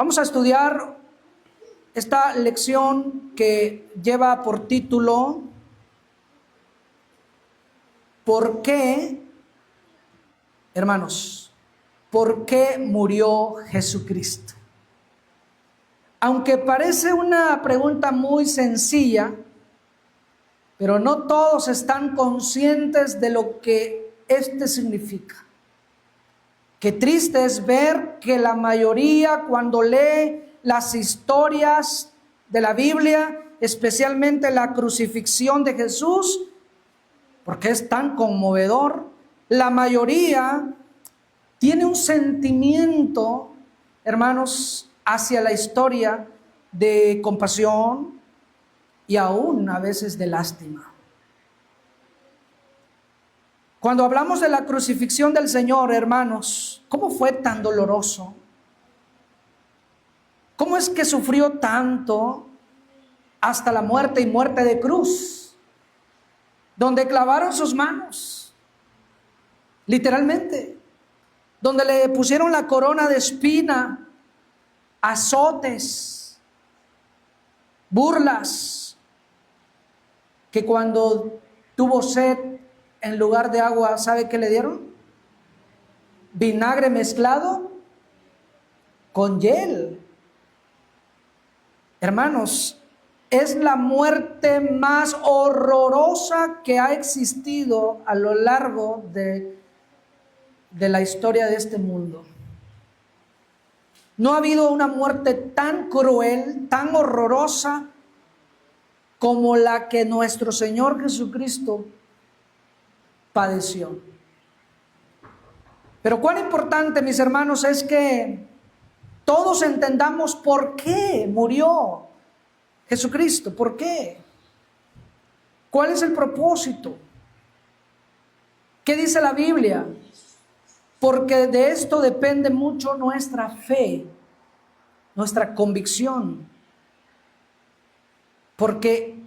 Vamos a estudiar esta lección que lleva por título ¿por qué, hermanos, por qué murió Jesucristo? Aunque parece una pregunta muy sencilla, pero no todos están conscientes de lo que este significa. Qué triste es ver que la mayoría, cuando lee las historias de la Biblia, especialmente la crucifixión de Jesús, porque es tan conmovedor, la mayoría tiene un sentimiento, hermanos, hacia la historia de compasión y aún a veces de lástima. Cuando hablamos de la crucifixión del Señor, hermanos, ¿cómo fue tan doloroso? ¿Cómo es que sufrió tanto hasta la muerte y muerte de cruz? Donde clavaron sus manos, literalmente, donde le pusieron la corona de espina, azotes, burlas, que cuando tuvo sed, en lugar de agua, ¿sabe qué le dieron? Vinagre mezclado con hiel. Hermanos, es la muerte más horrorosa que ha existido a lo largo de la historia de este mundo. No ha habido una muerte tan cruel, tan horrorosa como la que nuestro Señor Jesucristo padeció. Pero cuán importante, mis hermanos, es que todos entendamos por qué murió Jesucristo. ¿Por qué? ¿Cuál es el propósito? ¿Qué dice la Biblia? Porque de esto depende mucho nuestra fe, nuestra convicción. Porque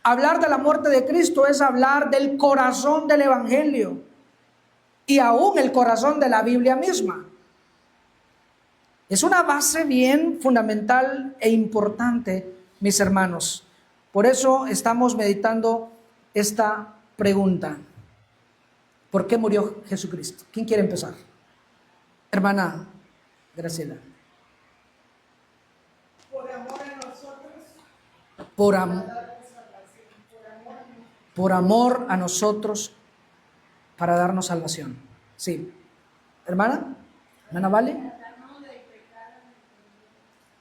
hablar de la muerte de Cristo es hablar del corazón del Evangelio y aún el corazón de la Biblia misma. Es una base bien fundamental e importante, mis hermanos. Por eso estamos meditando esta pregunta. ¿Por qué murió Jesucristo? ¿Quién quiere empezar? Hermana Graciela. Por amor a nosotros. Por amor a nosotros, para darnos salvación. Sí. Hermana Vale.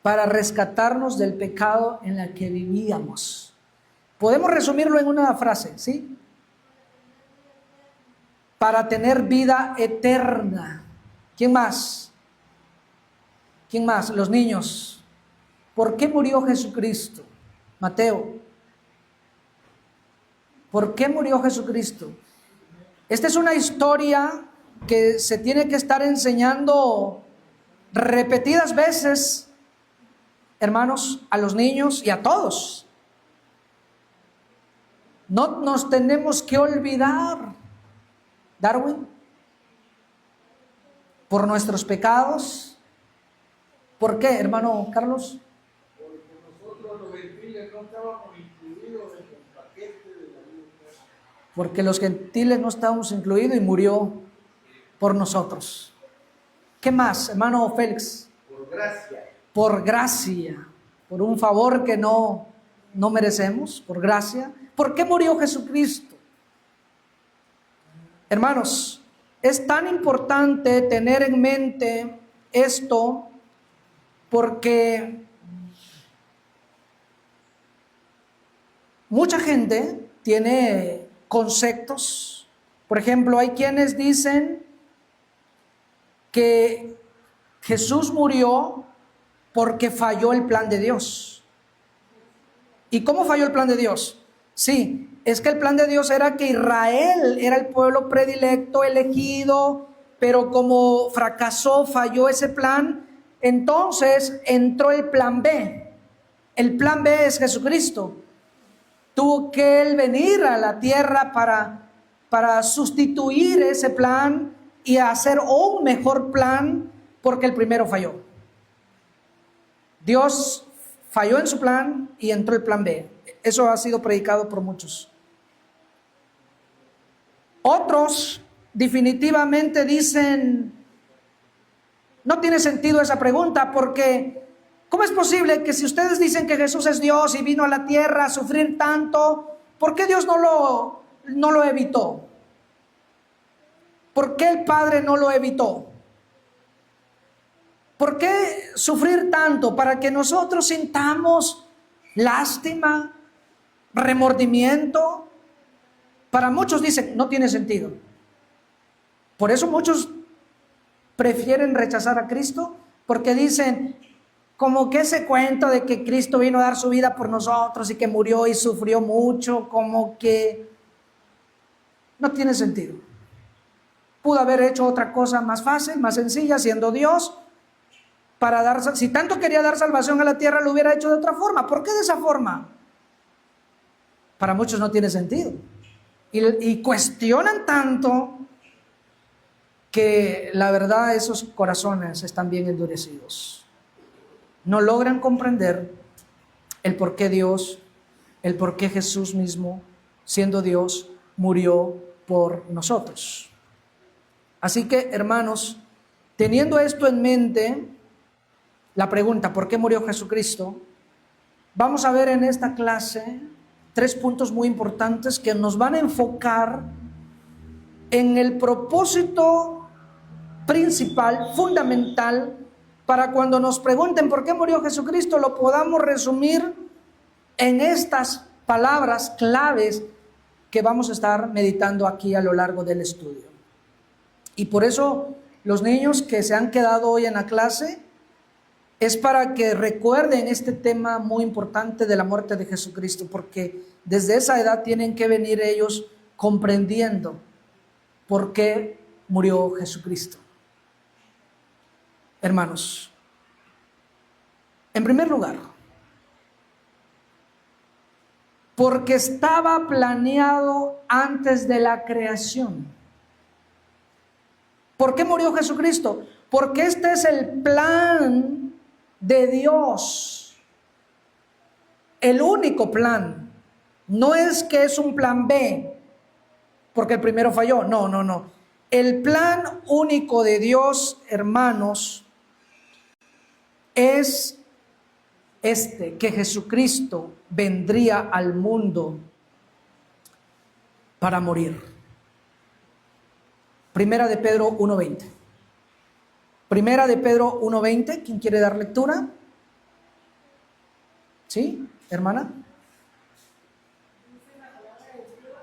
Para rescatarnos del pecado en la que vivíamos. Podemos resumirlo en una frase, ¿sí? Para tener vida eterna. ¿Quién más? ¿Quién más? Los niños. ¿Por qué murió Jesucristo? Mateo. ¿Por qué murió Jesucristo? Esta es una historia que se tiene que estar enseñando repetidas veces, hermanos, a los niños y a todos. No nos tenemos que olvidar, Darwin, por nuestros pecados. ¿Por qué, hermano Carlos? Porque nosotros los gentiles no estábamos incluidos en el paquete de la vida. Porque los gentiles no estábamos incluidos y murió por nosotros. ¿Qué más, hermano Félix? Por gracia. Por gracia, por un favor que no merecemos, por gracia. ¿Por qué murió Jesucristo? Hermanos, es tan importante tener en mente esto porque mucha gente tiene conceptos. Por ejemplo, hay quienes dicen que Jesús murió porque falló el plan de Dios. ¿Y cómo falló el plan de Dios? Sí, es que el plan de Dios era que Israel era el pueblo predilecto, elegido, pero como fracasó, falló ese plan, entonces entró el plan B. El plan B es Jesucristo. Tuvo que Él venir a la tierra para sustituir ese plan y hacer un mejor plan porque el primero falló. Dios falló en su plan y entró el plan B. Eso ha sido predicado por muchos. Otros definitivamente dicen, no tiene sentido esa pregunta, porque ¿cómo es posible que si ustedes dicen que Jesús es Dios y vino a la tierra a sufrir tanto, ¿por qué Dios no lo evitó? ¿Por qué el Padre no lo evitó? ¿Por qué sufrir tanto? Para que nosotros sintamos lástima, remordimiento. Para muchos dicen, no tiene sentido. Por eso muchos prefieren rechazar a Cristo, porque dicen, como que ese cuento de que Cristo vino a dar su vida por nosotros y que murió y sufrió mucho, como que no tiene sentido. Pudo haber hecho otra cosa más fácil, más sencilla, siendo Dios, para dar, si tanto quería dar salvación a la tierra, lo hubiera hecho de otra forma. ¿Por qué de esa forma? Para muchos no tiene sentido. Y cuestionan tanto que la verdad esos corazones están bien endurecidos. No logran comprender el por qué Dios, el por qué Jesús mismo, siendo Dios, murió por nosotros. Así que, hermanos, teniendo esto en mente, la pregunta, ¿por qué murió Jesucristo? Vamos a ver en esta clase 3 puntos muy importantes que nos van a enfocar en el propósito principal, fundamental, para cuando nos pregunten por qué murió Jesucristo, lo podamos resumir en estas palabras claves que vamos a estar meditando aquí a lo largo del estudio. Y por eso los niños que se han quedado hoy en la clase, es para que recuerden este tema muy importante de la muerte de Jesucristo, porque desde esa edad tienen que venir ellos comprendiendo por qué murió Jesucristo. Hermanos, en primer lugar, porque estaba planeado antes de la creación. ¿Por qué murió Jesucristo? Porque este es el plan de Dios, el único plan. No es que es un plan B, porque el primero falló. No. El plan único de Dios, hermanos, es que Jesucristo vendría al mundo para morir. Primera de Pedro 1:20. Primera de Pedro 1:20, ¿quién quiere dar lectura? ¿Sí, hermana? Dice la palabra de Dios,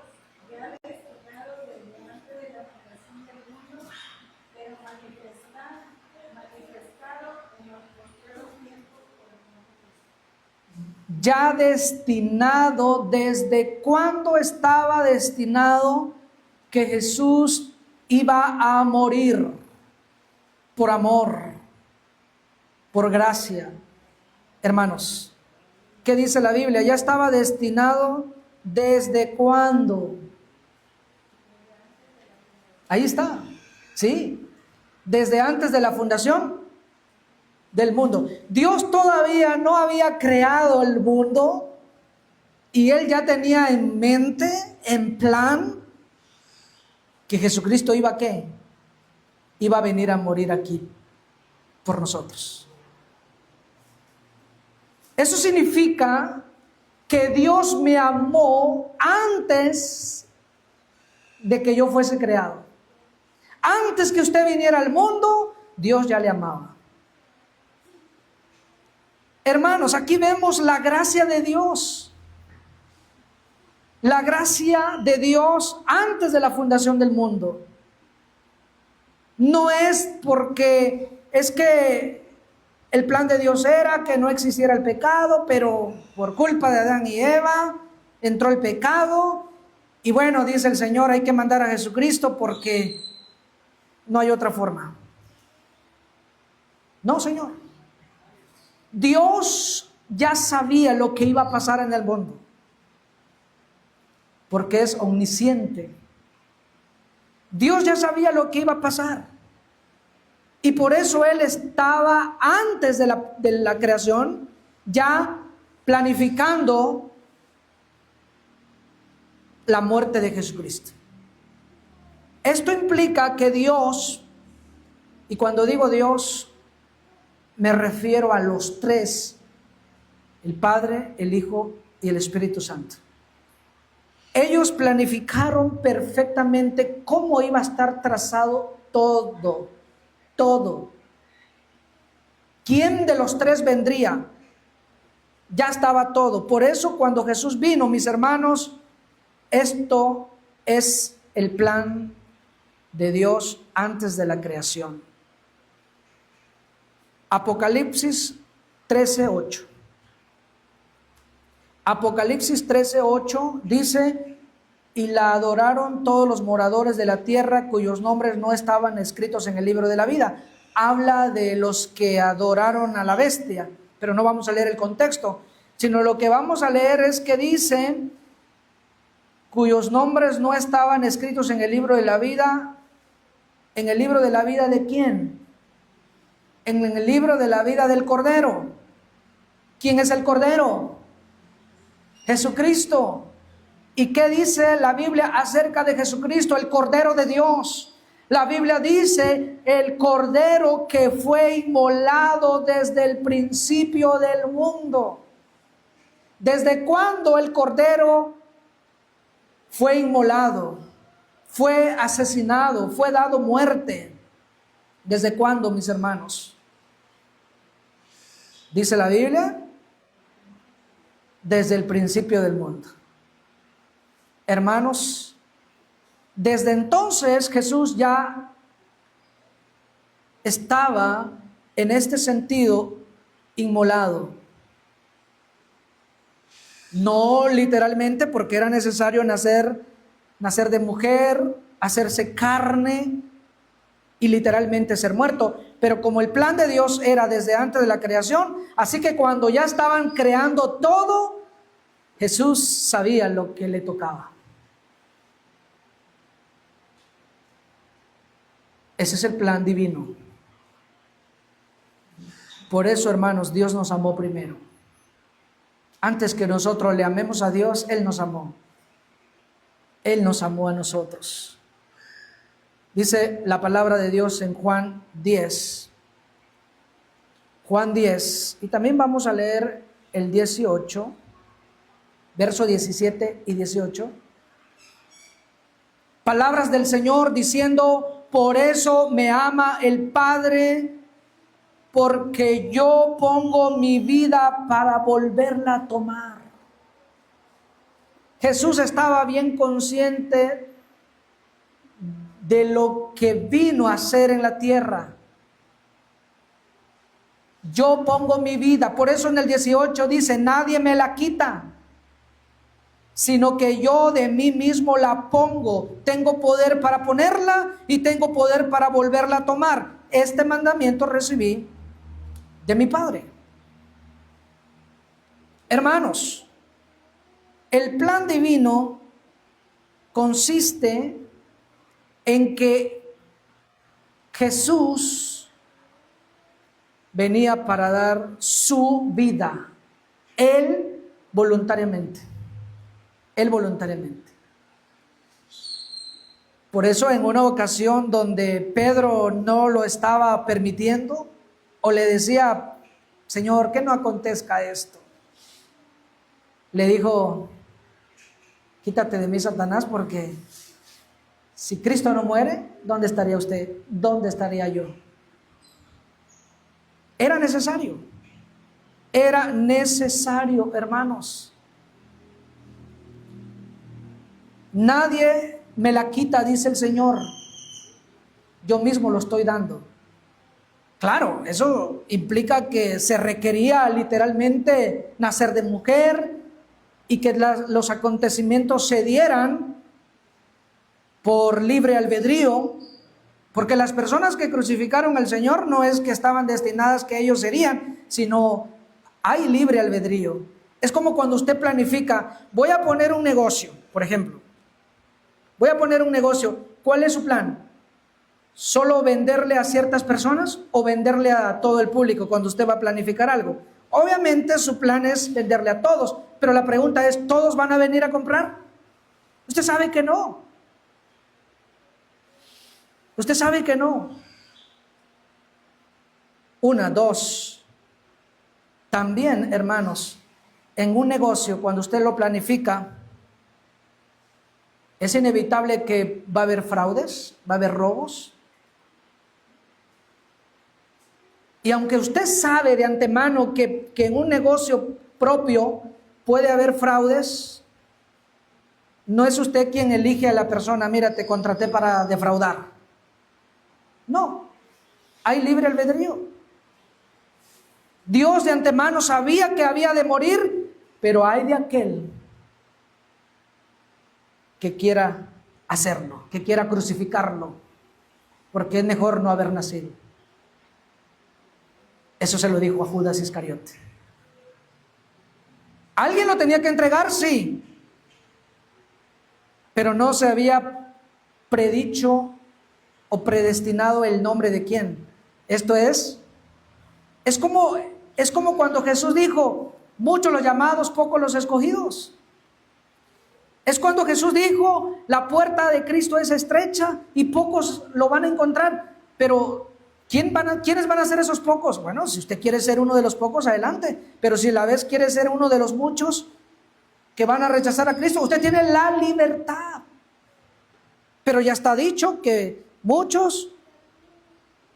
ya destacado desde antes de la fundación del mundo, pero manifestado en los postreros tiempos por nosotros. Ya destinado, ¿desde cuándo estaba destinado que Jesús iba a morir? Por amor, por gracia. Hermanos, ¿qué dice la Biblia? Ya estaba destinado, ¿desde cuándo? Ahí está, ¿sí? Desde antes de la fundación del mundo. Dios todavía no había creado el mundo y Él ya tenía en mente, en plan, que Jesucristo iba a ¿qué? Iba a venir a morir aquí por nosotros. Eso significa que Dios me amó antes de que yo fuese creado. Antes que usted viniera al mundo, Dios ya le amaba. Hermanos, aquí vemos la gracia de Dios. La gracia de Dios antes de la fundación del mundo. No es porque es que el plan de Dios era que no existiera el pecado, pero por culpa de Adán y Eva entró el pecado y bueno, dice el Señor, hay que mandar a Jesucristo porque no hay otra forma. No, Señor. Dios ya sabía lo que iba a pasar en el mundo, porque es omnisciente. Dios ya sabía lo que iba a pasar. Y por eso Él estaba antes de la creación ya planificando la muerte de Jesucristo. Esto implica que Dios, y cuando digo Dios, me refiero a los tres: el Padre, el Hijo y el Espíritu Santo. Ellos planificaron perfectamente cómo iba a estar trazado todo. ¿Quién de los tres vendría? Ya estaba todo. Por eso cuando Jesús vino, mis hermanos, esto es el plan de Dios antes de la creación. Apocalipsis 13:8. Apocalipsis 13:8 dice: y la adoraron todos los moradores de la tierra cuyos nombres no estaban escritos en el libro de la vida. Habla de los que adoraron a la bestia, pero no vamos a leer el contexto, sino lo que vamos a leer es que dice: cuyos nombres no estaban escritos en el libro de la vida. ¿En el libro de la vida de quién? En el libro de la vida del Cordero. ¿Quién es el Cordero? Jesucristo. ¿Y qué dice la Biblia acerca de Jesucristo, el Cordero de Dios? La Biblia dice: el Cordero que fue inmolado desde el principio del mundo. ¿Desde cuándo el Cordero fue inmolado? Fue asesinado, fue dado muerte. ¿Desde cuándo, mis hermanos? Dice la Biblia: desde el principio del mundo. Hermanos, desde entonces Jesús ya estaba en este sentido inmolado. No literalmente, porque era necesario nacer de mujer, hacerse carne y literalmente ser muerto. Pero como el plan de Dios era desde antes de la creación, así que cuando ya estaban creando todo, Jesús sabía lo que le tocaba. Ese es el plan divino. Por eso, hermanos, Dios nos amó primero. Antes que nosotros le amemos a Dios, Él nos amó. Él nos amó a nosotros. Dice la palabra de Dios en Juan 10. Juan 10. Y también vamos a leer el 18, verso 17 y 18. Palabras del Señor diciendo: por eso me ama el Padre, porque yo pongo mi vida para volverla a tomar. Jesús estaba bien consciente de lo que vino a hacer en la tierra. Yo pongo mi vida. Por eso en el 18 dice: nadie me la quita, sino que yo de mí mismo la pongo. Tengo poder para ponerla y tengo poder para volverla a tomar. Este mandamiento recibí de mi Padre. Hermanos, el plan divino consiste en que Jesús venía para dar su vida, Él voluntariamente. Él voluntariamente. Por eso en una ocasión donde Pedro no lo estaba permitiendo, o le decía: Señor, que no acontezca esto, le dijo: quítate de mí, Satanás, porque si Cristo no muere, ¿dónde estaría usted? ¿Dónde estaría yo? Era necesario, hermanos. Nadie me la quita, dice el Señor. Yo mismo lo estoy dando. Claro, eso implica que se requería literalmente nacer de mujer y que los acontecimientos se dieran por libre albedrío, porque las personas que crucificaron al Señor no es que estaban destinadas que ellos serían, sino hay libre albedrío. Es como cuando usted planifica: voy a poner un negocio, por ejemplo. Voy a poner un negocio. ¿Cuál es su plan? solo venderle a ciertas personas o venderle a todo el público cuando usted va a planificar algo? Obviamente su plan es venderle a todos, pero la pregunta es, ¿todos van a venir a comprar? Usted sabe que no. Usted sabe que no. Una, dos. También, hermanos, en un negocio, cuando usted lo planifica, es inevitable que va a haber fraudes, va a haber robos. Y aunque usted sabe de antemano que en un negocio propio puede haber fraudes, no es usted quien elige a la persona, mira, te contraté para defraudar. No, hay libre albedrío. Dios de antemano sabía que había de morir, pero hay de aquel que quiera hacerlo, que quiera crucificarlo, porque es mejor no haber nacido. Eso se lo dijo a Judas Iscariote. ¿Alguien lo tenía que entregar? Sí. Pero no se había predicho o predestinado el nombre de quién. Esto es como cuando Jesús dijo, muchos los llamados, pocos los escogidos. Es cuando Jesús dijo, la puerta de Cristo es estrecha y pocos lo van a encontrar. Pero ¿quiénes van a ser esos pocos? Bueno, si usted quiere ser uno de los pocos, adelante. Pero si a la vez quiere ser uno de los muchos que van a rechazar a Cristo, usted tiene la libertad. Pero ya está dicho que muchos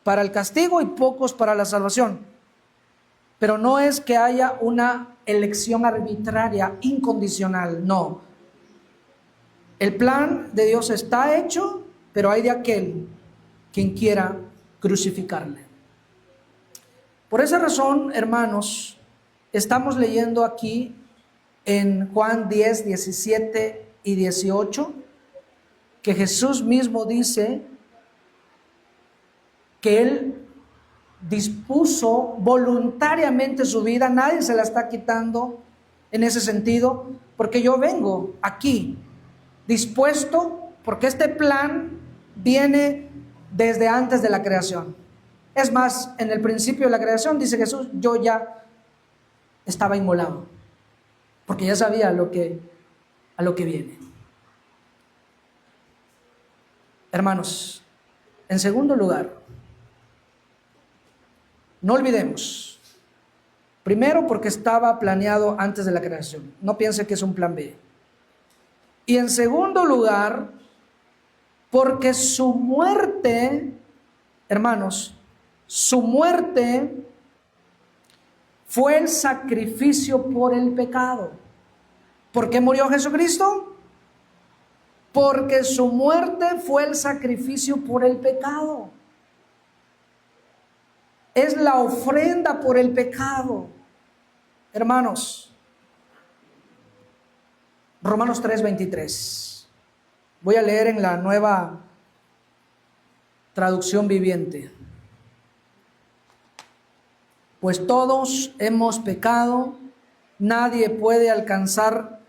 para el castigo y pocos para la salvación. Pero no es que haya una elección arbitraria, incondicional, no. El plan de Dios está hecho, pero hay de aquel quien quiera crucificarle. Por esa razón, hermanos, estamos leyendo aquí en Juan 10, 17 y 18, que Jesús mismo dice que Él dispuso voluntariamente su vida, nadie se la está quitando en ese sentido, porque yo vengo aquí dispuesto, porque este plan viene desde antes de la creación. Es más, en el principio de la creación, dice Jesús, yo ya estaba inmolado, porque ya sabía a lo que viene. Hermanos, en segundo lugar, no olvidemos, primero porque estaba planeado antes de la creación, no piense que es un plan B. Y en segundo lugar, porque su muerte, hermanos, su muerte fue el sacrificio por el pecado. ¿Por qué murió Jesucristo? Porque su muerte fue el sacrificio por el pecado. Es la ofrenda por el pecado. Hermanos, Romanos 3:23. Voy a leer en la Nueva Traducción Viviente. Pues todos hemos pecado, nadie puede alcanzar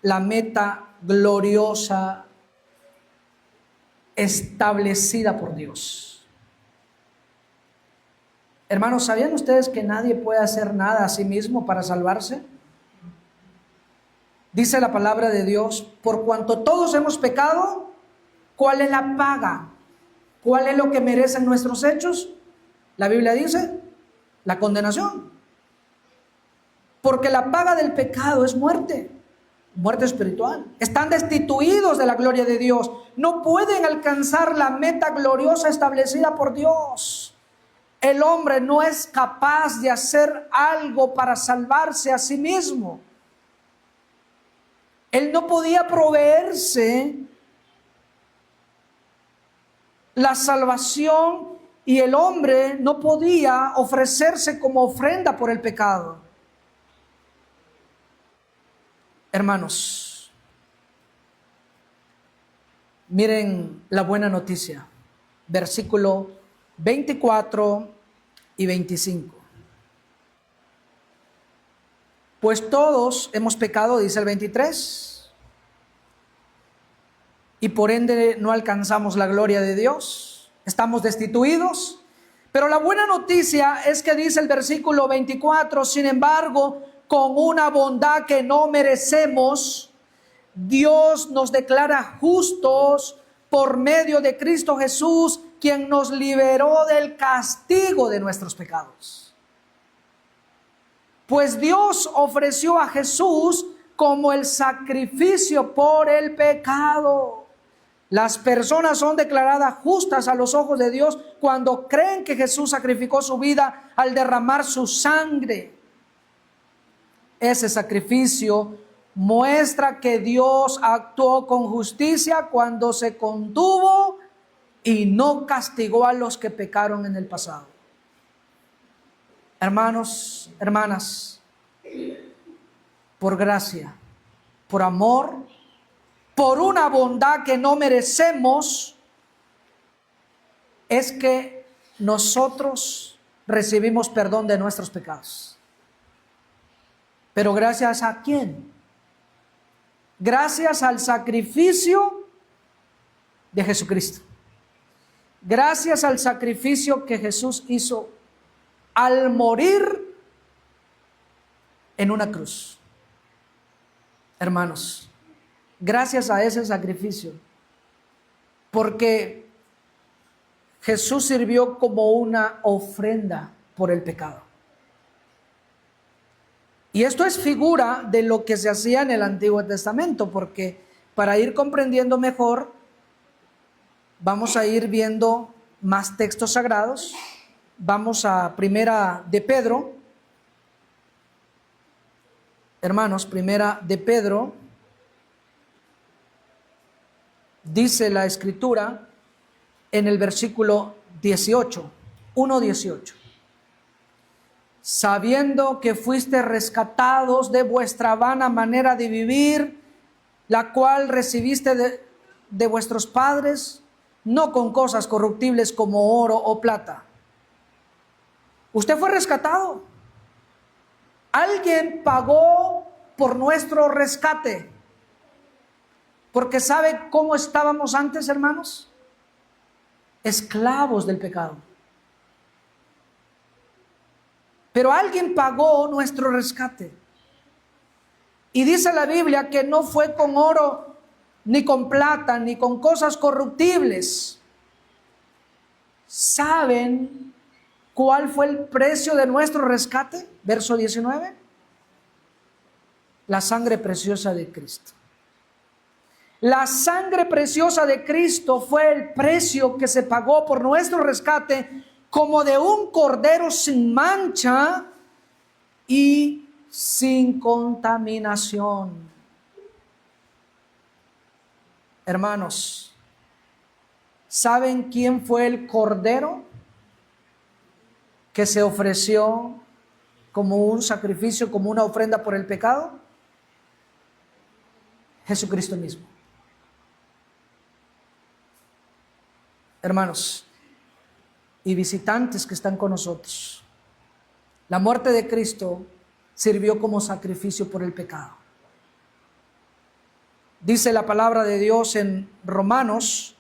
la meta gloriosa establecida por Dios. Hermanos, ¿sabían ustedes que nadie puede hacer nada a sí mismo para salvarse? Dice la palabra de Dios, por cuanto todos hemos pecado, ¿cuál es la paga? ¿Cuál es lo que merecen nuestros hechos? La Biblia dice, la condenación. Porque la paga del pecado es muerte, muerte espiritual. Están destituidos de la gloria de Dios. No pueden alcanzar la meta gloriosa establecida por Dios. El hombre no es capaz de hacer algo para salvarse a sí mismo. Él no podía proveerse la salvación y el hombre no podía ofrecerse como ofrenda por el pecado. Hermanos, miren la buena noticia, versículo 24 y 25. Pues todos hemos pecado, dice el 23, y por ende no alcanzamos la gloria de Dios. estamos destituidos. Pero la buena noticia es que dice el versículo 24, sin embargo, con una bondad que no merecemos, Dios nos declara justos por medio de Cristo Jesús, quien nos liberó del castigo de nuestros pecados. Pues Dios ofreció a Jesús como el sacrificio por el pecado. Las personas son declaradas justas a los ojos de Dios cuando creen que Jesús sacrificó su vida al derramar su sangre. Ese sacrificio muestra que Dios actuó con justicia cuando se contuvo y no castigó a los que pecaron en el pasado. Hermanos, hermanas, por gracia, por amor, por una bondad que no merecemos, es que nosotros recibimos perdón de nuestros pecados. Pero ¿gracias a quién? Gracias al sacrificio de Jesucristo. Gracias al sacrificio que Jesús hizo al morir en una cruz. Hermanos, gracias a ese sacrificio, porque Jesús sirvió como una ofrenda por el pecado. Y esto es figura de lo que se hacía en el Antiguo Testamento, porque para ir comprendiendo mejor, vamos a ir viendo más textos sagrados. Vamos a Primera de Pedro. Hermanos, Primera de Pedro. Dice la Escritura en el versículo 18, 1:18. Sabiendo que fuiste rescatados de vuestra vana manera de vivir, la cual recibiste de vuestros padres, no con cosas corruptibles como oro o plata. Usted fue rescatado. Alguien pagó por nuestro rescate. Porque ¿sabe cómo estábamos antes, hermanos? Esclavos del pecado. Pero alguien pagó nuestro rescate. Y dice la Biblia que no fue con oro, ni con plata, ni con cosas corruptibles. ¿Saben cuál fue el precio de nuestro rescate? Verso 19. La sangre preciosa de Cristo. La sangre preciosa de Cristo fue el precio que se pagó por nuestro rescate, como de un cordero sin mancha y sin contaminación. Hermanos, ¿saben quién fue el cordero que se ofreció como un sacrificio, como una ofrenda por el pecado? Jesucristo mismo. Hermanos y visitantes que están con nosotros, la muerte de Cristo sirvió como sacrificio por el pecado. Dice la palabra de Dios en Romanos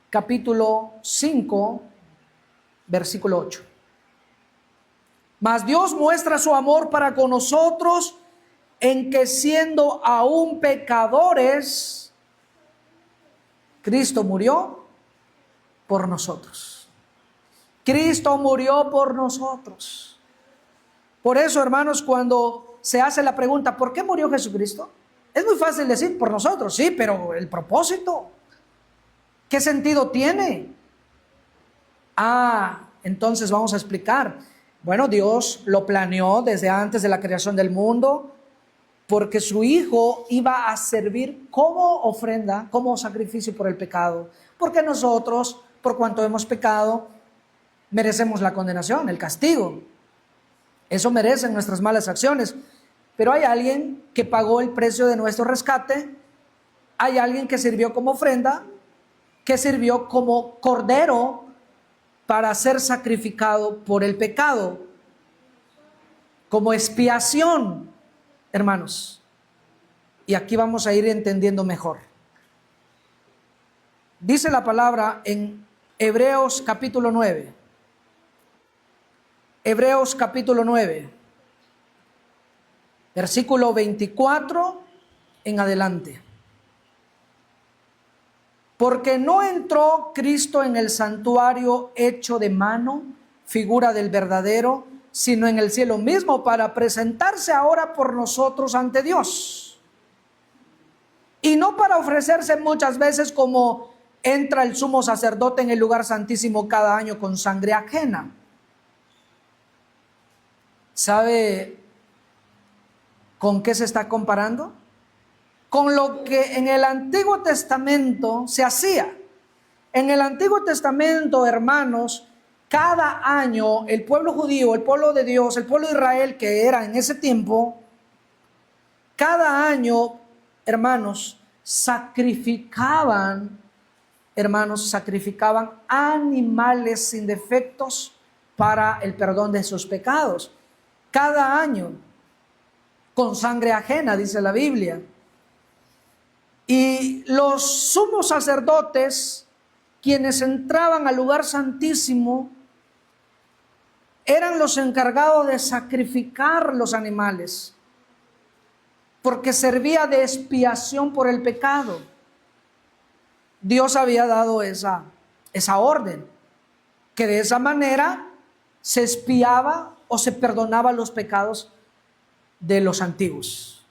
capítulo 5, versículo 8. Mas Dios muestra su amor para con nosotros en que siendo aún pecadores, Cristo murió por nosotros. Cristo murió por nosotros. Por eso, hermanos, cuando se hace la pregunta, ¿por qué murió Jesucristo? Es muy fácil decir, por nosotros, sí, pero el propósito, ¿qué sentido tiene? Entonces vamos a explicar. Bueno, Dios lo planeó desde antes de la creación del mundo, porque su Hijo iba a servir como ofrenda, como sacrificio por el pecado. Porque nosotros, por cuanto hemos pecado, merecemos la condenación, el castigo. Eso merecen nuestras malas acciones. Pero hay alguien que pagó el precio de nuestro rescate. Hay alguien que sirvió como ofrenda, que sirvió como cordero para ser sacrificado por el pecado, como expiación. Hermanos, y aquí vamos a ir entendiendo mejor. Dice la palabra en Hebreos capítulo 9. Hebreos capítulo 9, versículo 24 en adelante. Porque no entró Cristo en el santuario hecho de mano, figura del verdadero, sino en el cielo mismo, para presentarse ahora por nosotros ante Dios. Y no para ofrecerse muchas veces como entra el sumo sacerdote en el lugar santísimo cada año con sangre ajena. ¿Sabe con qué se está comparando? Con lo que en el Antiguo Testamento se hacía. En el Antiguo Testamento, hermanos, cada año el pueblo judío, el pueblo de Dios, el pueblo de Israel que era en ese tiempo, cada año, hermanos, sacrificaban animales sin defectos para el perdón de sus pecados. Cada año, con sangre ajena, dice la Biblia. Y los sumos sacerdotes, quienes entraban al lugar santísimo, eran los encargados de sacrificar los animales, porque servía de expiación por el pecado. Dios había dado esa orden, que de esa manera se expiaba o se perdonaba los pecados de los antiguos.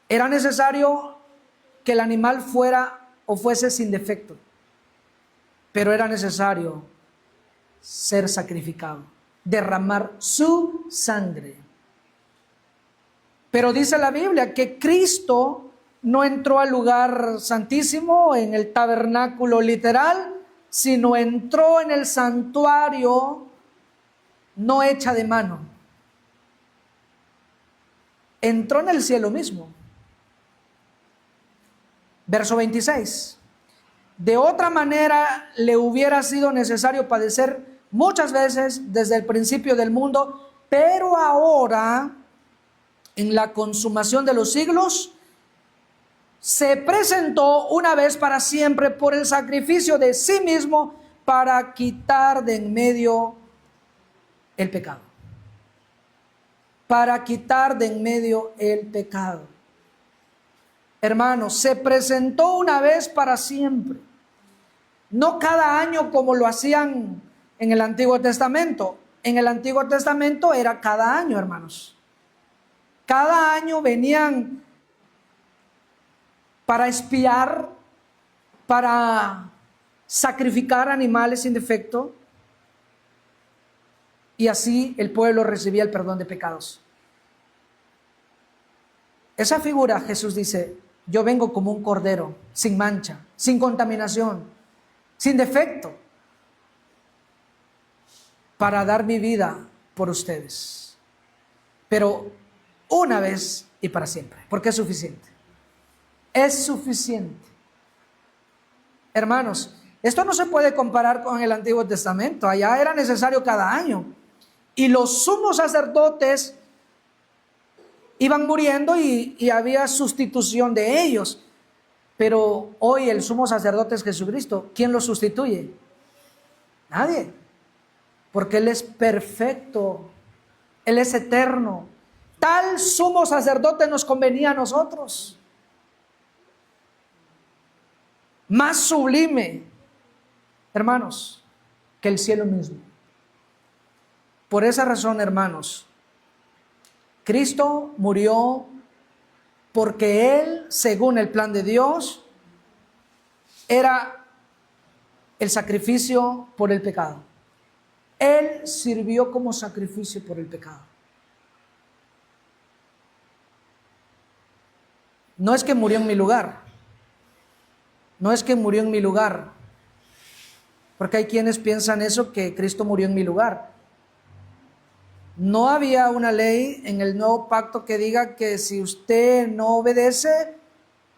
Era necesario que el animal fuera o fuese sin defecto, pero era necesario ser sacrificado, derramar su sangre. Pero dice la Biblia que Cristo no entró al lugar santísimo en el tabernáculo literal, sino entró en el santuario no hecha de mano. Entró en el cielo mismo. Verso 26. De otra manera le hubiera sido necesario padecer muchas veces desde el principio del mundo, pero ahora, en la consumación de los siglos, se presentó una vez para siempre por el sacrificio de sí mismo para quitar de en medio el pecado. Para quitar de en medio el pecado. Hermanos, se presentó una vez para siempre. No cada año como lo hacían en el Antiguo Testamento. En el Antiguo Testamento era cada año, hermanos. Cada año venían para expiar, para sacrificar animales sin defecto, y así el pueblo recibía el perdón de pecados. Esa figura, Jesús dice, yo vengo como un cordero, sin mancha, sin contaminación, sin defecto, para dar mi vida por ustedes. Pero una vez y para siempre, porque es suficiente. Es suficiente. Hermanos, esto no se puede comparar con el Antiguo Testamento. Allá era necesario cada año. Y los sumos sacerdotes iban muriendo y había sustitución de ellos. Pero hoy el sumo sacerdote es Jesucristo. ¿Quién lo sustituye? Nadie. Porque Él es perfecto. Él es eterno. Tal sumo sacerdote nos convenía a nosotros. Más sublime, hermanos, que el cielo mismo. Por esa razón, hermanos, Cristo murió porque Él, según el plan de Dios, era el sacrificio por el pecado. Él sirvió como sacrificio por el pecado. No es que murió en mi lugar. No es que murió en mi lugar, porque hay quienes piensan eso, que Cristo murió en mi lugar. No había una ley en el nuevo pacto que diga que si usted no obedece,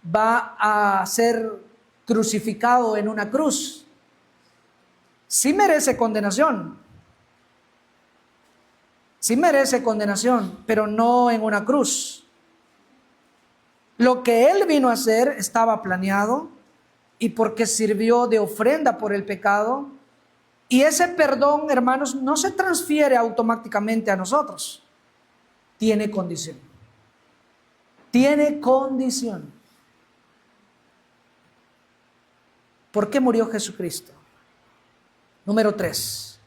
va a ser crucificado en una cruz. Sí merece condenación. Sí merece condenación, pero no en una cruz. Lo que Él vino a hacer estaba planeado, y porque sirvió de ofrenda por el pecado. Y ese perdón, hermanos, no se transfiere automáticamente a nosotros. Tiene condición. Tiene condición. ¿Por qué murió Jesucristo? Número 3.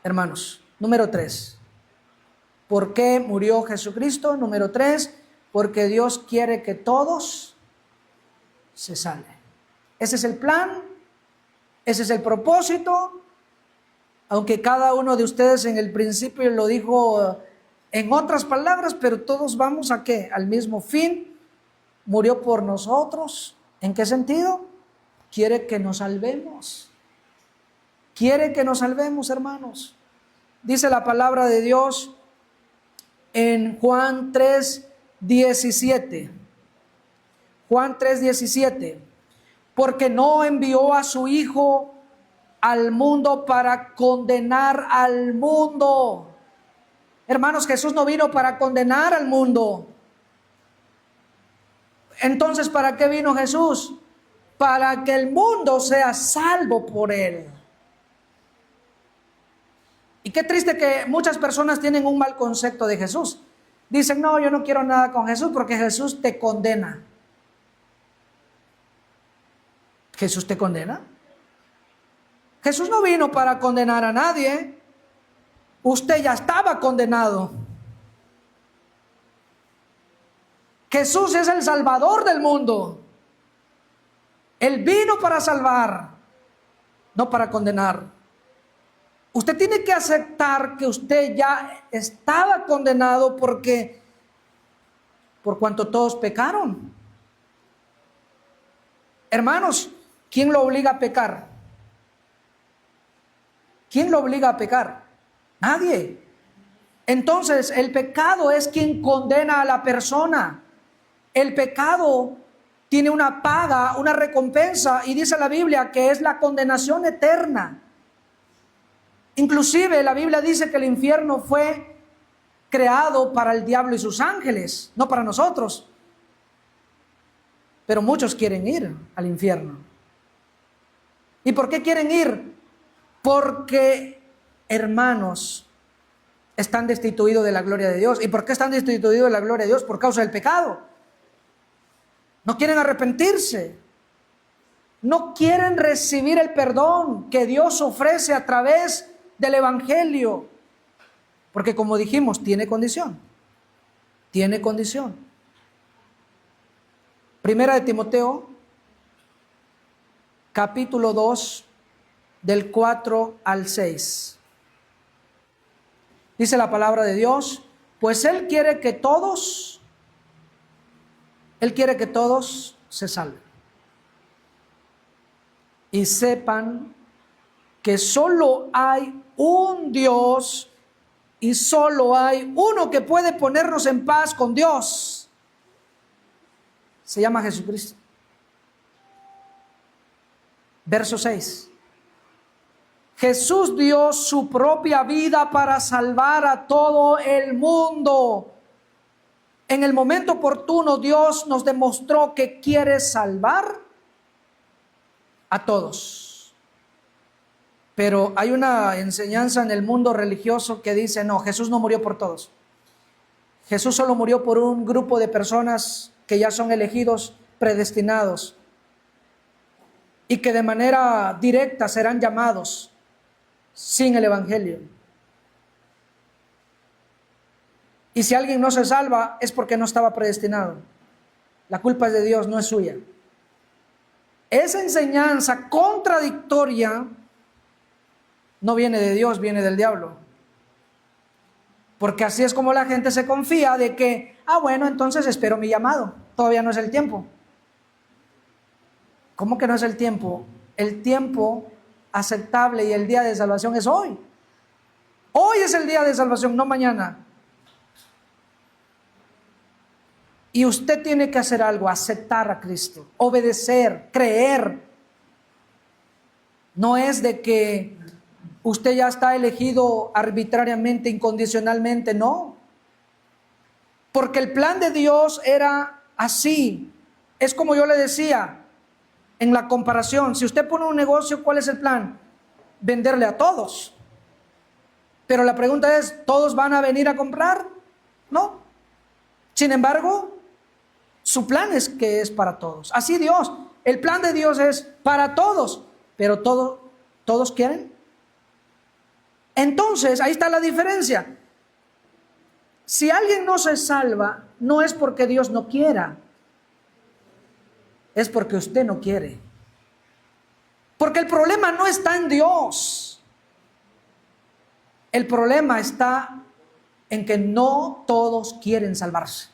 Hermanos, número 3. ¿Por qué murió Jesucristo? Número 3. Porque Dios quiere que todos se salven. Ese es el plan, ese es el propósito, aunque cada uno de ustedes en el principio lo dijo en otras palabras, pero todos vamos a ¿qué? Al mismo fin. Murió por nosotros. ¿En qué sentido? Quiere que nos salvemos. Quiere que nos salvemos, hermanos. Dice la palabra de Dios en Juan 3:17. Juan 3:17. Porque no envió a su Hijo al mundo para condenar al mundo. Hermanos, Jesús no vino para condenar al mundo. Entonces, ¿para qué vino Jesús? Para que el mundo sea salvo por él. Y qué triste que muchas personas tienen un mal concepto de Jesús. Dicen, no, yo no quiero nada con Jesús porque Jesús te condena. ¿Jesús te condena? Jesús no vino para condenar a nadie. Usted ya estaba condenado. Jesús es el Salvador del mundo. Él vino para salvar, no para condenar. Usted tiene que aceptar que usted ya estaba condenado por cuanto todos pecaron. Hermanos, ¿quién lo obliga a pecar? ¿Quién lo obliga a pecar? Nadie. Entonces, el pecado es quien condena a la persona. El pecado tiene una paga, una recompensa, y dice la Biblia que es la condenación eterna. Inclusive la Biblia dice que el infierno fue creado para el diablo y sus ángeles, no para nosotros. Pero muchos quieren ir al infierno. ¿Y por qué quieren ir? Porque, hermanos, están destituidos de la gloria de Dios. ¿Y por qué están destituidos de la gloria de Dios? Por causa del pecado. No quieren arrepentirse. No quieren recibir el perdón que Dios ofrece a través del Evangelio. Porque como dijimos, tiene condición. Tiene condición. Primera de Timoteo, capítulo 2, del 4 al 6. Dice la palabra de Dios, pues Él quiere que todos se salven y sepan que solo hay un Dios y solo hay uno que puede ponernos en paz con Dios. Se llama Jesucristo. Verso 6. Jesús dio su propia vida para salvar a todo el mundo. En el momento oportuno, Dios nos demostró que quiere salvar a todos. Pero hay una enseñanza en el mundo religioso que dice, no, Jesús no murió por todos. Jesús solo murió por un grupo de personas que ya son elegidos, predestinados, y que de manera directa serán llamados sin el Evangelio. Y si alguien no se salva es porque no estaba predestinado. La culpa es de Dios, no es suya. Esa enseñanza contradictoria no viene de Dios, viene del diablo. Porque así es como la gente se confía de que, bueno, entonces espero mi llamado. Todavía no es el tiempo. ¿Cómo que no es el tiempo? El tiempo aceptable y el día de salvación es hoy. Hoy es el día de salvación, no mañana. Y usted tiene que hacer algo, aceptar a Cristo, obedecer, creer. No es de que usted ya está elegido arbitrariamente, incondicionalmente, no. Porque el plan de Dios era así. Es como yo le decía, En la comparación, si usted pone un negocio, ¿cuál es el plan? Venderle a todos. Pero la pregunta es, ¿todos van a venir a comprar? No. Sin embargo, su plan es que es para todos. Así Dios, el plan de Dios es para todos, pero ¿todos quieren? Entonces, ahí está la diferencia. Si alguien no se salva, no es porque Dios no quiera, es porque usted no quiere. Porque el problema no está en Dios. El problema está en que no todos quieren salvarse.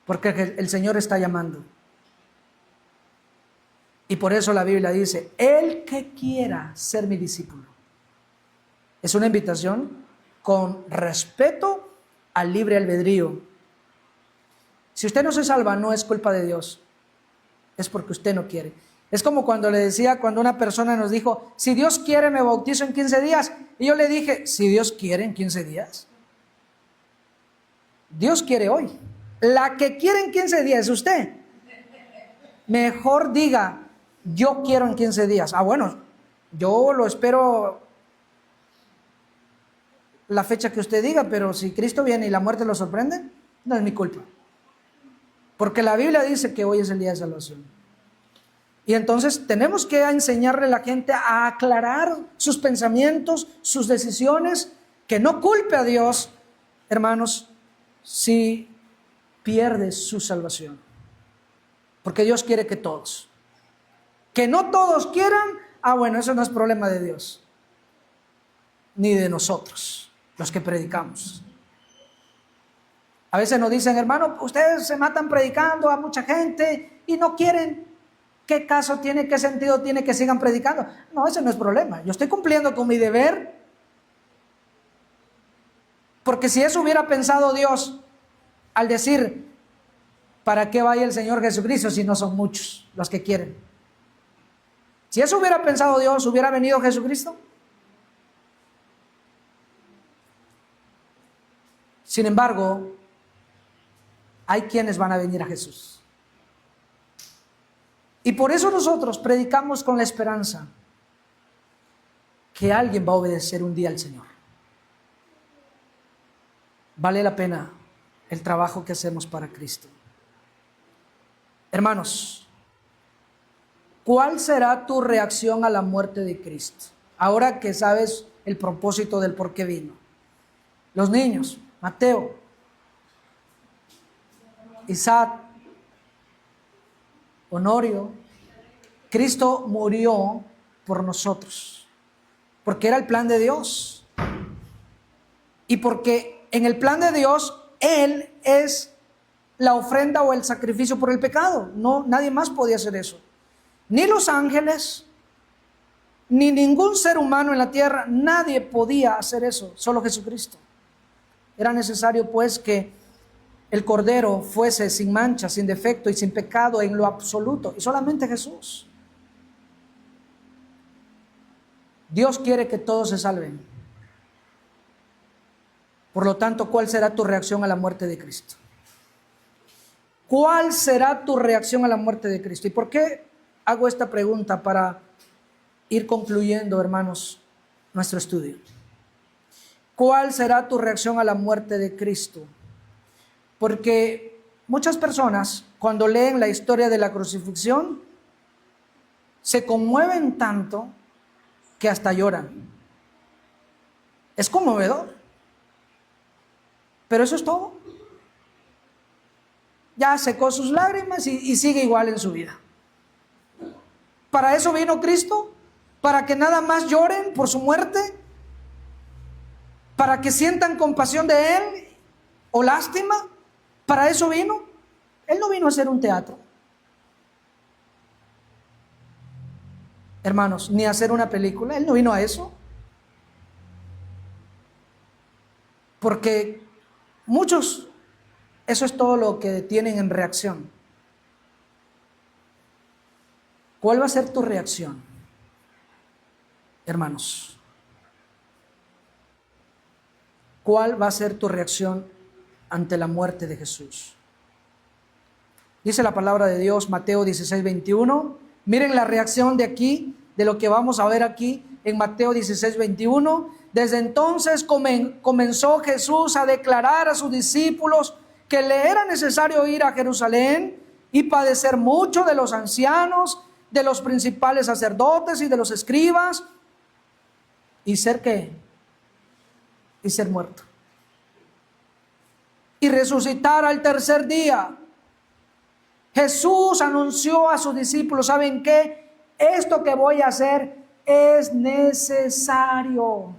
Porque el Señor está llamando. Y por eso la Biblia dice, el que quiera ser mi discípulo. Es una invitación con respeto al libre albedrío. Si usted no se salva, no es culpa de Dios. Es porque usted no quiere. Es como cuando le decía, cuando una persona nos dijo, si Dios quiere me bautizo en 15 días. Y yo le dije, si Dios quiere en 15 días. Dios quiere hoy. La que quiere en 15 días es usted. Mejor diga, yo quiero en 15 días. Ah, bueno, yo lo espero la fecha que usted diga, pero si Cristo viene y la muerte lo sorprende, no es mi culpa. Porque la Biblia dice que hoy es el día de salvación. Y entonces tenemos que enseñarle a la gente a aclarar sus pensamientos, sus decisiones, que no culpe a Dios, hermanos, si pierde su salvación. Porque Dios quiere que todos. Que no todos quieran, ah bueno, eso no es problema de Dios, ni de nosotros, los que predicamos. A veces nos dicen, hermano, ustedes se matan predicando a mucha gente y no quieren. ¿Qué caso tiene, qué sentido tiene que sigan predicando? No, ese no es problema. Yo estoy cumpliendo con mi deber. Porque si eso hubiera pensado Dios al decir, ¿para qué vaya el Señor Jesucristo si no son muchos los que quieren? Si eso hubiera pensado Dios, ¿hubiera venido Jesucristo? Sin embargo, hay quienes van a venir a Jesús. Y por eso nosotros predicamos con la esperanza que alguien va a obedecer un día al Señor. Vale la pena el trabajo que hacemos para Cristo. Hermanos, ¿cuál será tu reacción a la muerte de Cristo? Ahora que sabes el propósito del por qué vino. Los niños, Mateo, Isaac, Honorio, Cristo murió por nosotros, porque era el plan de Dios. Y porque en el plan de Dios, Él es la ofrenda o el sacrificio por el pecado. No, nadie más podía hacer eso. Ni los ángeles, ni ningún ser humano en la tierra, nadie podía hacer eso, solo Jesucristo. Era necesario pues que el Cordero fuese sin mancha, sin defecto y sin pecado en lo absoluto, y solamente Jesús. Dios quiere que todos se salven. Por lo tanto, ¿cuál será tu reacción a la muerte de Cristo? ¿Cuál será tu reacción a la muerte de Cristo? ¿Y por qué hago esta pregunta? Para ir concluyendo, hermanos, nuestro estudio. ¿Cuál será tu reacción a la muerte de Cristo? Porque muchas personas, cuando leen la historia de la crucifixión, se conmueven tanto que hasta lloran. Es conmovedor. Pero eso es todo. Ya secó sus lágrimas y sigue igual en su vida. ¿Para eso vino Cristo? ¿Para que nada más lloren por su muerte? ¿Para que sientan compasión de Él o lástima? ¿Para eso vino? Él no vino a hacer un teatro, hermanos, ni a hacer una película. Él no vino a eso. Porque muchos, eso es todo lo que tienen en reacción. ¿Cuál va a ser tu reacción, hermanos? ¿Cuál va a ser tu reacción ante la muerte de Jesús? Dice la palabra de Dios, Mateo 16:21. Miren la reacción de aquí, de lo que vamos a ver aquí en Mateo 16:21. Desde entonces comenzó Jesús a declarar a sus discípulos que le era necesario ir a Jerusalén y padecer mucho de los ancianos, de los principales sacerdotes y de los escribas, y ser ¿qué? Y ser muerto. Y resucitar al tercer día. Jesús anunció a sus discípulos, ¿saben qué? Esto que voy a hacer es necesario.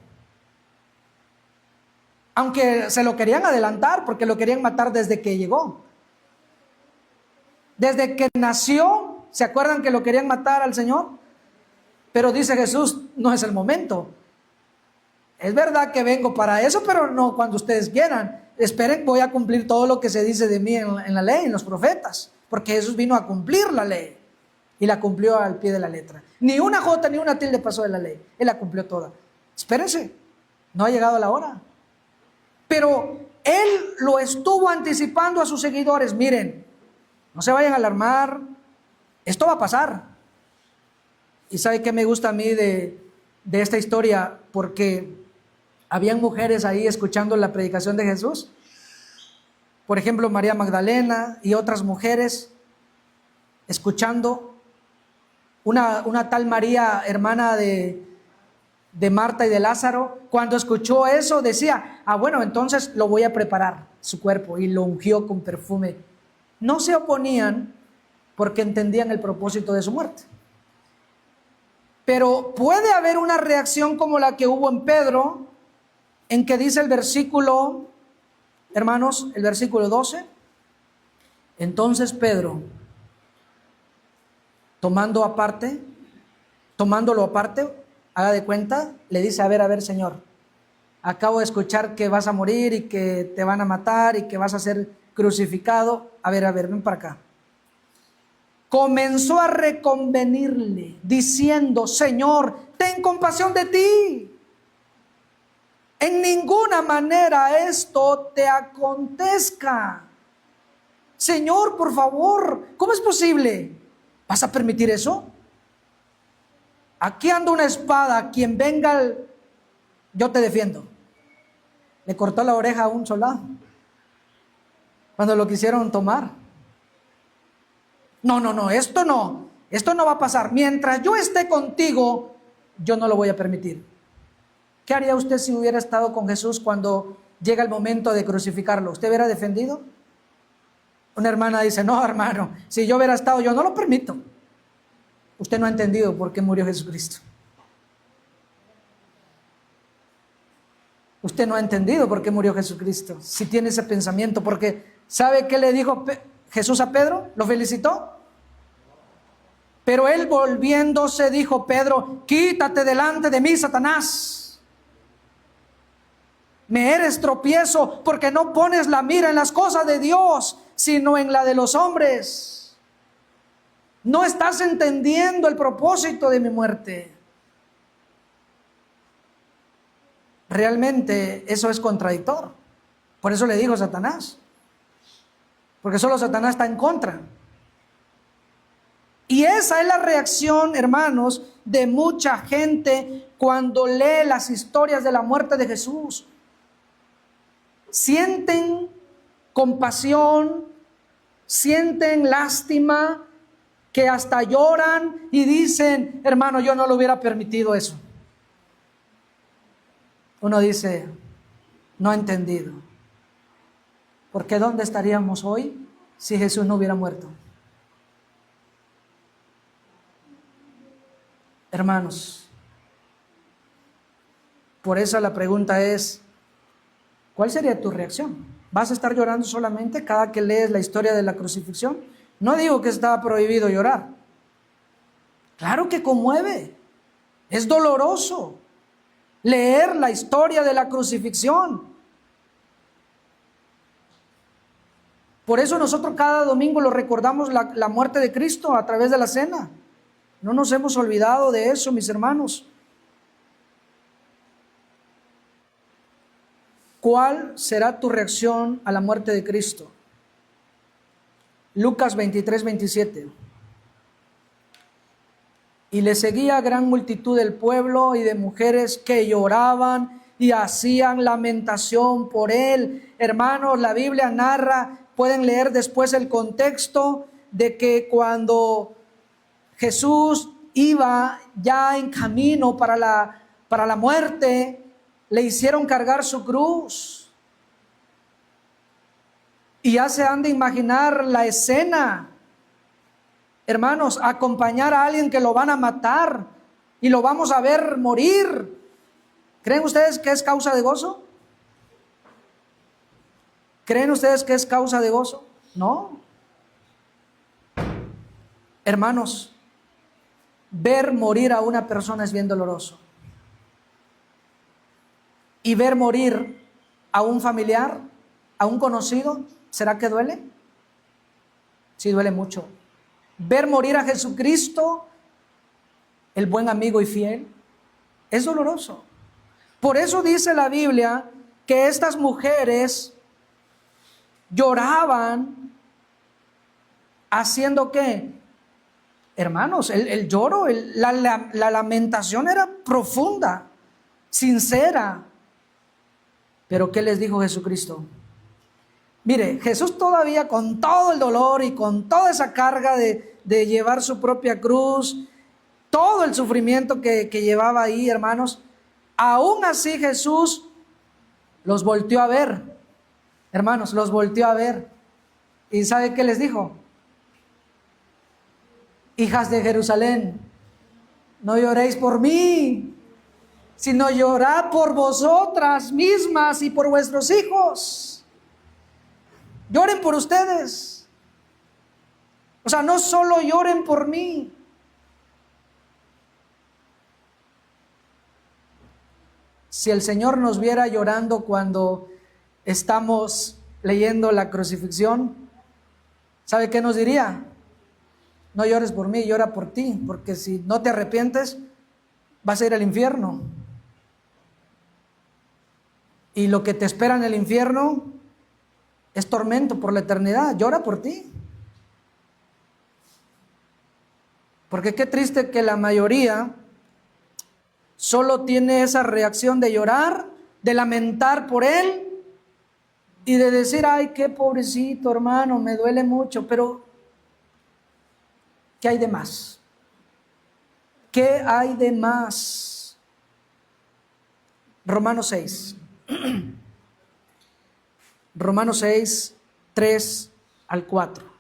Aunque se lo querían adelantar, porque lo querían matar desde que llegó. Desde que nació, ¿se acuerdan que lo querían matar al Señor? Pero dice Jesús, no es el momento. Es verdad que vengo para eso, pero no cuando ustedes quieran. Esperen, voy a cumplir todo lo que se dice de mí en la ley, en los profetas. Porque Jesús vino a cumplir la ley. Y la cumplió al pie de la letra. Ni una jota ni una tilde pasó de la ley. Él la cumplió toda. Espérense, no ha llegado la hora. Pero Él lo estuvo anticipando a sus seguidores. Miren, no se vayan a alarmar. Esto va a pasar. ¿Y sabe qué me gusta a mí de esta historia? Porque habían mujeres ahí escuchando la predicación de Jesús. Por ejemplo, María Magdalena y otras mujeres escuchando. Una tal María, hermana de Marta y de Lázaro, cuando escuchó eso decía, bueno, entonces lo voy a preparar, su cuerpo, y lo ungió con perfume. No se oponían porque entendían el propósito de su muerte. Pero puede haber una reacción como la que hubo en Pedro, en que dice el versículo, hermanos, el versículo 12. Entonces Pedro, tomándolo aparte, haga de cuenta, le dice, a ver, Señor, acabo de escuchar que vas a morir y que te van a matar y que vas a ser crucificado. A ver, ven para acá. Comenzó a reconvenirle, diciendo, Señor, ten compasión de ti. En ninguna manera esto te acontezca. Señor, por favor, ¿cómo es posible? ¿Vas a permitir eso? Aquí anda una espada, quien venga, yo te defiendo. Le cortó la oreja a un soldado cuando lo quisieron tomar. No, esto no va a pasar. Mientras yo esté contigo, yo no lo voy a permitir. ¿Qué haría usted si hubiera estado con Jesús cuando llega el momento de crucificarlo? ¿Usted hubiera defendido? Una hermana dice, no, hermano, si yo hubiera estado, yo no lo permito. Usted no ha entendido por qué murió Jesucristo. Usted no ha entendido por qué murió Jesucristo. Si tiene ese pensamiento, porque ¿sabe qué le dijo Jesús a Pedro? ¿Lo felicitó? Pero él volviéndose dijo, Pedro, quítate delante de mí, Satanás. Me eres tropiezo porque no pones la mira en las cosas de Dios, sino en la de los hombres. No estás entendiendo el propósito de mi muerte. Realmente eso es contradictor. Por eso le dijo Satanás. Porque solo Satanás está en contra. Y esa es la reacción, hermanos, de mucha gente cuando lee las historias de la muerte de Jesús. Sienten compasión, sienten lástima, que hasta lloran y dicen, hermano, yo no le hubiera permitido eso. Uno dice, no he entendido. Porque ¿dónde estaríamos hoy si Jesús no hubiera muerto? Hermanos, por eso la pregunta es, ¿cuál sería tu reacción? ¿Vas a estar llorando solamente cada que lees la historia de la crucifixión? No digo que estaba prohibido llorar. Claro que conmueve, es doloroso leer la historia de la crucifixión. Por eso nosotros cada domingo lo recordamos la muerte de Cristo a través de la cena. No nos hemos olvidado de eso, mis hermanos. ¿Cuál será tu reacción a la muerte de Cristo? Lucas 23, 27. Y le seguía gran multitud del pueblo y de mujeres que lloraban y hacían lamentación por él. Hermanos, la Biblia narra, pueden leer después el contexto de que cuando Jesús iba ya en camino para la muerte, le hicieron cargar su cruz. Y ya se han de imaginar la escena. Hermanos, acompañar a alguien que lo van a matar y lo vamos a ver morir. ¿Creen ustedes que es causa de gozo? ¿Creen ustedes que es causa de gozo? No. Hermanos, ver morir a una persona es bien doloroso. Y ver morir a un familiar, a un conocido, ¿será que duele? Sí, duele mucho. Ver morir a Jesucristo, el buen amigo y fiel, es doloroso. Por eso dice la Biblia que estas mujeres lloraban haciendo ¿qué? Hermanos, el lloro, la lamentación era profunda, sincera. Pero ¿qué les dijo Jesucristo? Mire, Jesús todavía con todo el dolor y con toda esa carga de llevar su propia cruz, todo el sufrimiento que llevaba ahí, hermanos, aún así Jesús los volteó a ver, hermanos, los volteó a ver. ¿Y sabe qué les dijo? Hijas de Jerusalén, no lloréis por mí, sino llorad por vosotras mismas y por vuestros hijos. Lloren por ustedes. O sea, no solo lloren por mí. Si el Señor nos viera llorando cuando estamos leyendo la crucifixión, ¿sabe qué nos diría? No llores por mí, llora por ti, porque si no te arrepientes, vas a ir al infierno. Y lo que te espera en el infierno es tormento por la eternidad. Llora por ti. Porque qué triste que la mayoría solo tiene esa reacción de llorar, de lamentar por él y de decir, ay, qué pobrecito hermano, me duele mucho, pero ¿qué hay de más? ¿Qué hay de más? Romanos 6. Romanos 6, 3 al 4.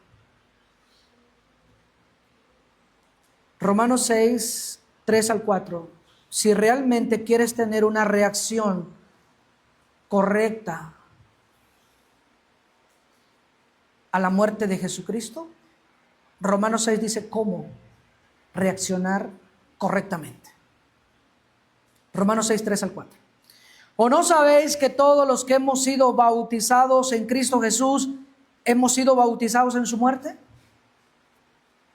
Romanos 6, 3 al 4. Si realmente quieres tener una reacción correcta a la muerte de Jesucristo, Romanos 6 dice cómo reaccionar correctamente. Romanos 6, 3 al 4. ¿O no sabéis que todos los que hemos sido bautizados en Cristo Jesús, hemos sido bautizados en su muerte?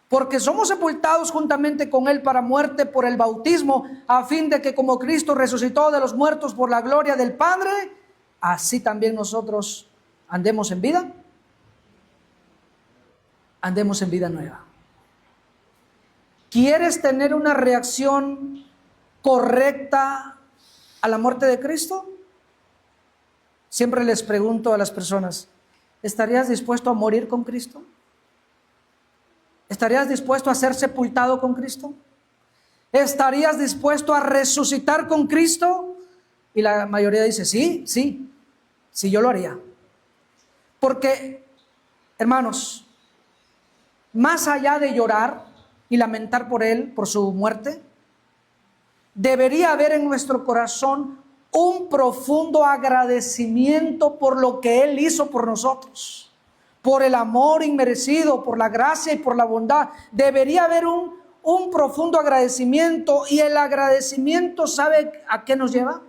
Porque somos sepultados juntamente con Él para muerte por el bautismo, a fin de que como Cristo resucitó de los muertos por la gloria del Padre, así también nosotros andemos en vida. Andemos en vida nueva. ¿Quieres tener una reacción correcta a la muerte de Cristo? Siempre les pregunto a las personas, ¿estarías dispuesto a morir con Cristo? ¿Estarías dispuesto a ser sepultado con Cristo? ¿Estarías dispuesto a resucitar con Cristo? Y la mayoría dice, sí, yo lo haría. Porque, hermanos, más allá de llorar y lamentar por Él, por su muerte, debería haber en nuestro corazón un profundo agradecimiento por lo que Él hizo por nosotros, por el amor inmerecido, por la gracia y por la bondad. Debería haber un profundo agradecimiento, y el agradecimiento, ¿sabe a qué nos lleva?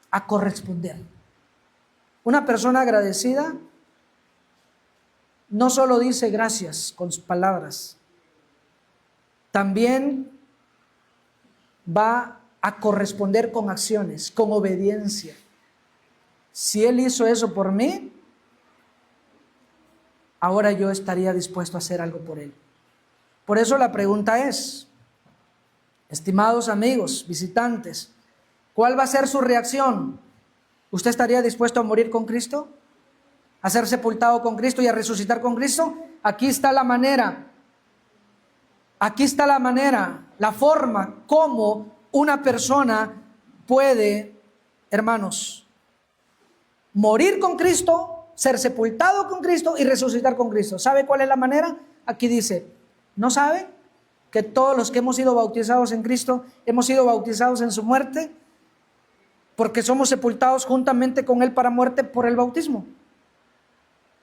A corresponder. Una persona agradecida no solo dice gracias con sus palabras, también va a corresponder con acciones, con obediencia. Si Él hizo eso por mí, ahora yo estaría dispuesto a hacer algo por él. Por eso la pregunta es, estimados amigos, visitantes, ¿cuál va a ser su reacción? ¿Usted estaría dispuesto a morir con Cristo? ¿A ser sepultado con Cristo y a resucitar con Cristo? Aquí está la manera. Aquí está la manera, la forma como una persona puede, hermanos, morir con Cristo, ser sepultado con Cristo y resucitar con Cristo. ¿Sabe cuál es la manera? Aquí dice, ¿no sabe que todos los que hemos sido bautizados en Cristo, hemos sido bautizados en su muerte? Porque somos sepultados juntamente con Él para muerte por el bautismo.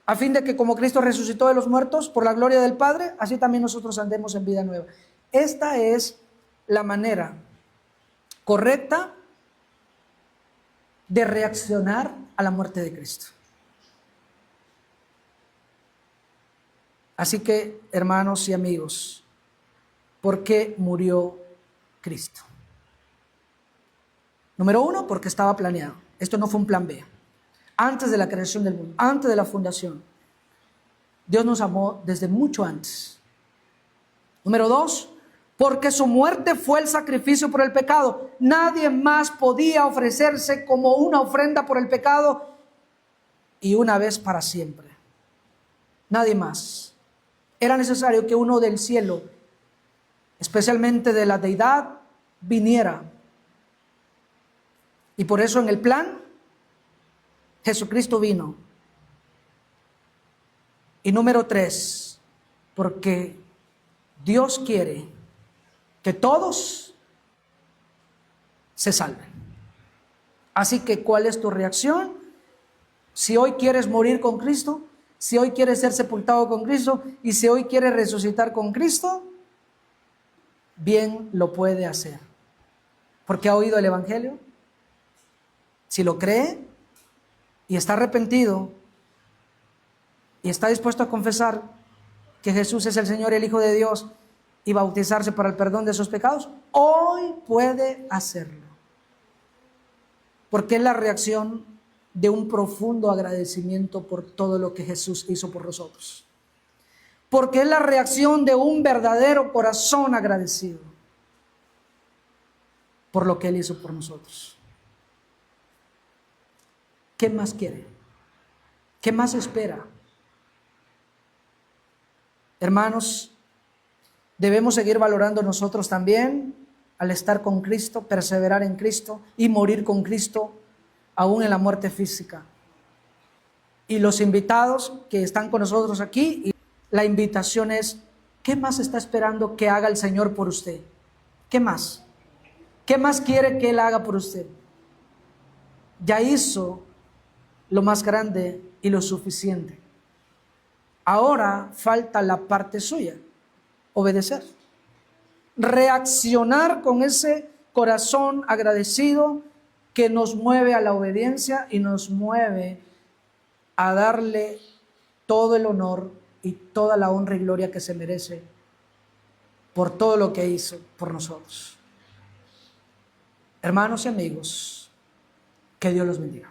A fin de que como Cristo resucitó de los muertos por la gloria del Padre, así también nosotros andemos en vida nueva. Esta es la manera correcta de reaccionar a la muerte de Cristo. Así que, hermanos y amigos, ¿por qué murió Cristo? Número 1, porque estaba planeado. Esto no fue un plan B. Antes de la creación del mundo, antes de la fundación, Dios nos amó desde mucho antes. Número 2, porque su muerte fue el sacrificio por el pecado. Nadie más podía ofrecerse como una ofrenda por el pecado y una vez para siempre. Nadie más. Era necesario que uno del cielo, especialmente de la deidad, viniera. Y por eso en el plan, Jesucristo vino. Y número 3, porque Dios quiere que todos se salven. Así que, ¿cuál es tu reacción? Si hoy quieres morir con Cristo, si hoy quieres ser sepultado con Cristo y si hoy quieres resucitar con Cristo, bien lo puede hacer. Porque ha oído el Evangelio. Si lo cree y está arrepentido y está dispuesto a confesar que Jesús es el Señor y el Hijo de Dios y bautizarse para el perdón de sus pecados, hoy puede hacerlo. Porque es la reacción de un profundo agradecimiento por todo lo que Jesús hizo por nosotros. Porque es la reacción de un verdadero corazón agradecido por lo que Él hizo por nosotros. ¿Qué más quiere? ¿Qué más espera? Hermanos, debemos seguir valorando nosotros también al estar con Cristo, perseverar en Cristo y morir con Cristo, aún en la muerte física. Y los invitados que están con nosotros aquí, la invitación es, ¿qué más está esperando que haga el Señor por usted? ¿Qué más? ¿Qué más quiere que Él haga por usted? Ya hizo lo más grande y lo suficiente. Ahora falta la parte suya, obedecer. Reaccionar con ese corazón agradecido que nos mueve a la obediencia y nos mueve a darle todo el honor y toda la honra y gloria que se merece por todo lo que hizo por nosotros. Hermanos y amigos, que Dios los bendiga.